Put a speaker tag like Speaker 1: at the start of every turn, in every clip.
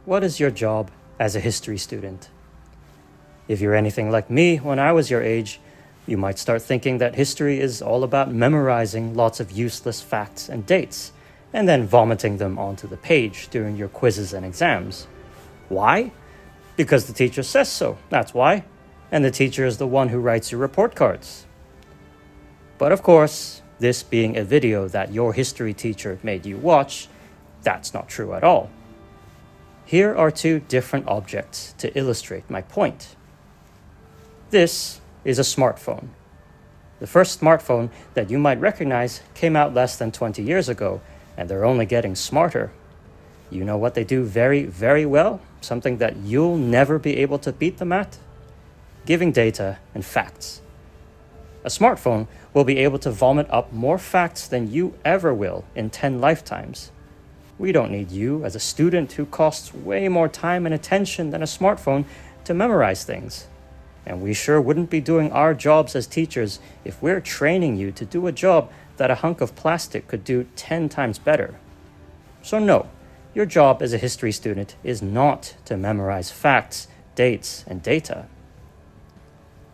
Speaker 1: What is your job as a history student? If you're anything like me when I was your age, you might start thinking that history is all about memorizing lots of useless facts and dates, and then vomiting them onto the page during your quizzes and exams. Why? Because the teacher says so, that's why. And the teacher is the one who writes your report cards. But of course, this being a video that your history teacher made you watch, that's not true at all. Here are two different objects to illustrate my point. This is a smartphone. The first smartphone that you might recognize came out less than 20 years ago, and they're only getting smarter. You know what they do very, very well? Something that you'll never be able to beat them at? Giving data and facts. A smartphone will be able to vomit up more facts than you ever will in 10 lifetimes. We don't need you as a student who costs way more time and attention than a smartphone to memorize things. And we sure wouldn't be doing our jobs as teachers if we're training you to do a job that a hunk of plastic could do 10 times better. So no, your job as a history student is not to memorize facts, dates, and data.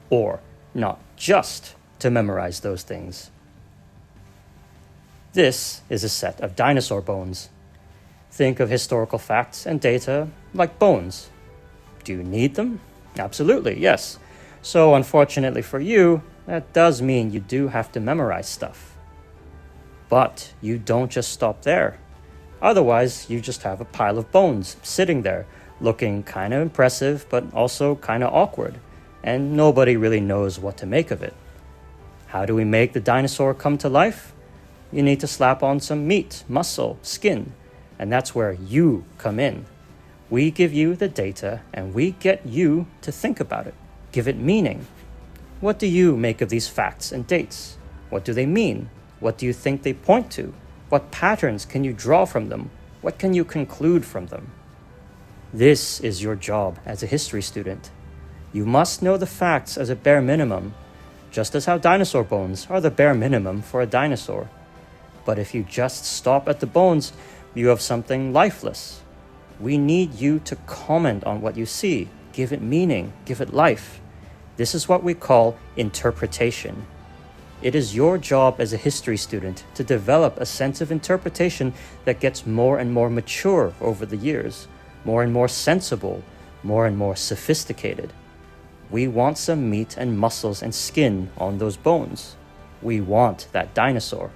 Speaker 1: Or not just to memorize those things. This is a set of dinosaur bones. Think of historical facts and data like bones. Do you need them? Absolutely, yes. So unfortunately for you, that does mean you do have to memorize stuff. But you don't just stop there. Otherwise, you just have a pile of bones sitting there, looking kind of impressive, but also kind of awkward, and nobody really knows what to make of it. How do we make the dinosaur come to life? You need to slap on some meat, muscle, skin, and that's where you come in. We give you the data, and we get you to think about it, give it meaning. What do you make of these facts and dates? What do they mean? What do you think they point to? What patterns can you draw from them? What can you conclude from them? This is your job as a history student. You must know the facts as a bare minimum, just as how dinosaur bones are the bare minimum for a dinosaur. But if you just stop at the bones, you have something lifeless. We need you to comment on what you see, give it meaning, give it life. This is what we call interpretation. It is your job as a history student to develop a sense of interpretation that gets more and more mature over the years, more and more sensible, more and more sophisticated. We want some meat and muscles and skin on those bones. We want that dinosaur.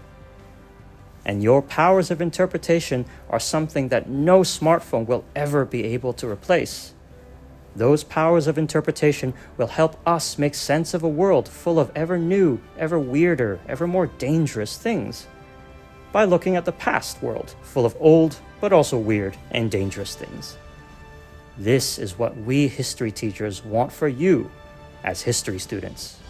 Speaker 1: And your powers of interpretation are something that no smartphone will ever be able to replace. Those powers of interpretation will help us make sense of a world full of ever new, ever weirder, ever more dangerous things. By looking at the past world, full of old, but also weird and dangerous things. This is what we history teachers want for you as history students.